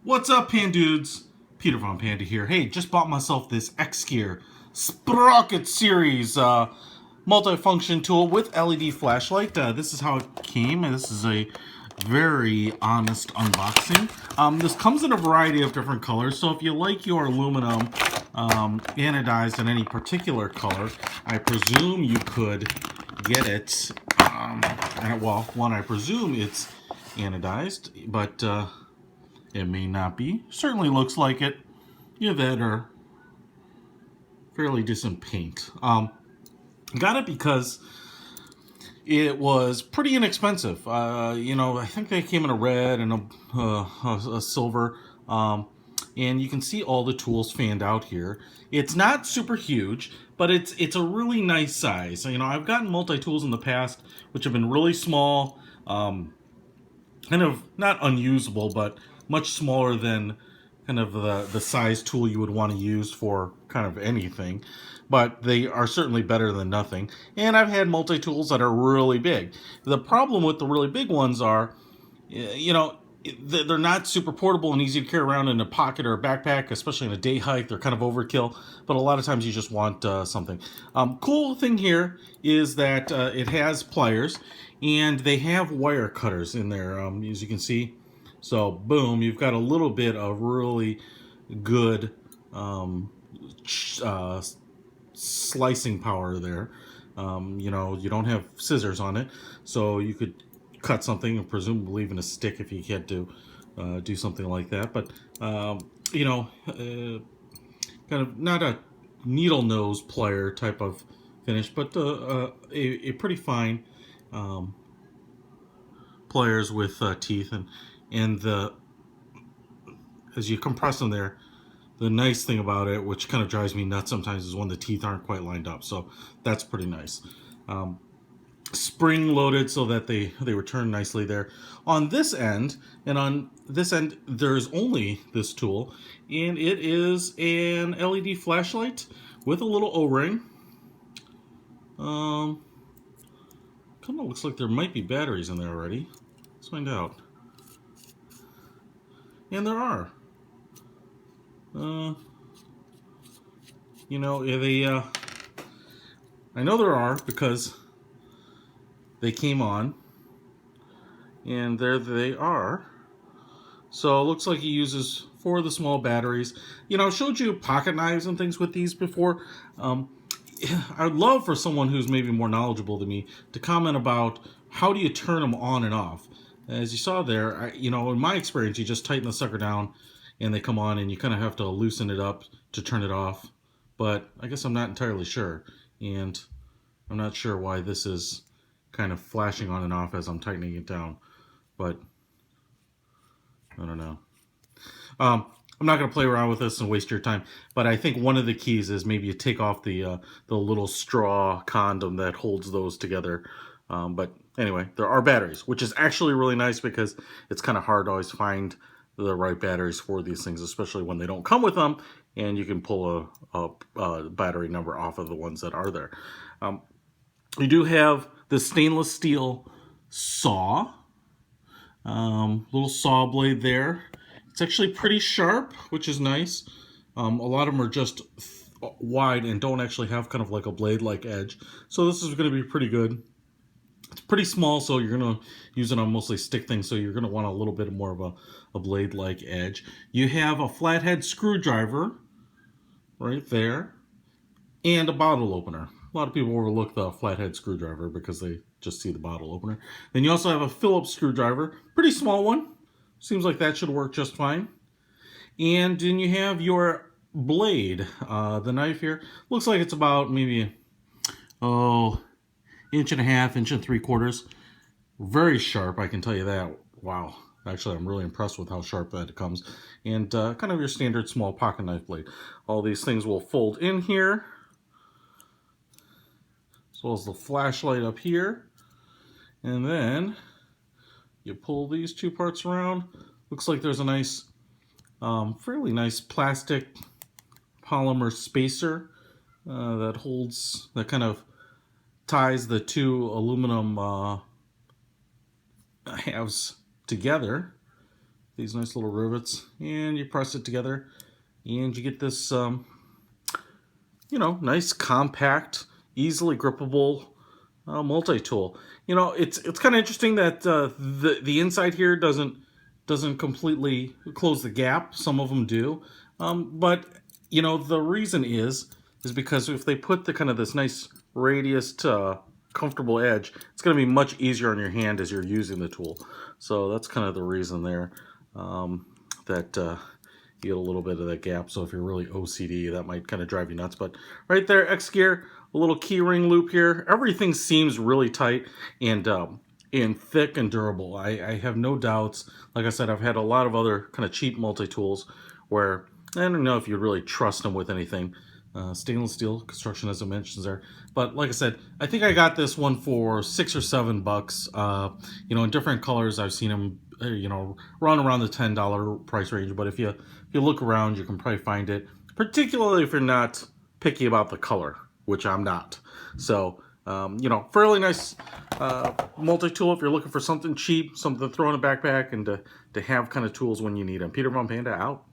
What's up, Pandudes? Peter von Panda here. Hey, just bought myself this X-Gear Sprocket series multifunction tool with LED flashlight. This is how it came, and this is a very honest unboxing. This comes in a variety of different colors, so if you like your aluminum anodized in any particular color, I presume you could get it. Well, one, I presume it's anodized, but it may not be. Certainly looks like it. Yeah, that are fairly decent paint. Got it because it was pretty inexpensive. I think they came in a red and a silver. And you can see all the tools fanned out here. It's not super huge, but it's a really nice size. I've gotten multi-tools in the past, which have been really small, kind of not unusable, but much smaller than kind of the size tool you would want to use for kind of anything. But they are certainly better than nothing. And I've had multi-tools that are really big. The problem with the really big ones are, they're not super portable and easy to carry around in a pocket or a backpack, especially in a day hike. They're kind of overkill, but a lot of times you just want something. Cool thing here is that it has pliers, and they have wire cutters in there, as you can see. So, boom, you've got a little bit of really good slicing power there. You don't have scissors on it, so you could cut something, and presumably even a stick if you had to do something like that. But kind of not a needle nose plier type of finish, but a pretty fine pliers with teeth, and as you compress them there, the nice thing about it, which kind of drives me nuts sometimes, is when the teeth aren't quite lined up. So that's pretty nice. Spring loaded so that they return nicely there. On this end, there's only this tool, and it is an LED flashlight with a little O-ring. Kind of looks like there might be batteries in there already. Let's find out. And there are. I know there are because they came on, and there they are. So it looks like he uses 4 of the small batteries. I showed you pocket knives and things with these before. I'd love for someone who's maybe more knowledgeable than me to comment about how do you turn them on and off. As you saw there, in my experience, you just tighten the sucker down and they come on, and you kind of have to loosen it up to turn it off. But I guess I'm not entirely sure, and I'm not sure why this is kind of flashing on and off as I'm tightening it down, but I don't know. I'm not going to play around with this and waste your time, but I think one of the keys is maybe you take off the little straw condom that holds those together. But anyway, there are batteries, which is actually really nice because it's kind of hard to always find the right batteries for these things, especially when they don't come with them, and you can pull a battery number off of the ones that are there. You do have the stainless steel saw, little saw blade there. It's actually pretty sharp, which is nice. A lot of them are just wide and don't actually have kind of like a blade-like edge. So this is going to be pretty good. It's pretty small, so you're going to use it on mostly stick things, so you're going to want a little bit more of a blade-like edge. You have a flathead screwdriver right there, and a bottle opener. A lot of people overlook the flathead screwdriver because they just see the bottle opener. Then you also have a Phillips screwdriver, pretty small one. Seems like that should work just fine. And then you have your blade. The knife here looks like it's about maybe, inch and a half, inch and 3/4. Very sharp, I can tell you that. Wow. Actually, I'm really impressed with how sharp that comes. And kind of your standard small pocket knife blade. All these things will fold in here, as well as the flashlight up here. And then you pull these 2 parts around. Looks like there's a nice, fairly nice plastic polymer spacer that kind of ties the 2 aluminum halves together. these nice little rivets, and you press it together, and you get this, you know, nice, compact, easily grippable multi-tool. You know, it's kind of interesting that the inside here doesn't completely close the gap. Some of them do, but you know, the reason is because if they put the kind of this nice radius to comfortable edge, it's going to be much easier on your hand as you're using the tool. So that's kind of the reason there, that you get a little bit of that gap. So if you're really OCD, that might kind of drive you nuts. But right there, X gear, a little key ring loop here. Everything seems really tight and thick and durable. I have no doubts. Like I said, I've had a lot of other kind of cheap multi-tools where I don't know if you really trust them with anything. Stainless steel construction, as I mentioned there. But like I said, I think I got this one for $6 or $7. You know, in different colors. I've seen them, you know, run around the $10 price range. But if you look around, you can probably find it. Particularly if you're not picky about the color, which I'm not. So, you know, fairly nice multi-tool if you're looking for something cheap, something to throw in a backpack, and to have kind of tools when you need them. Peter Von Panda out.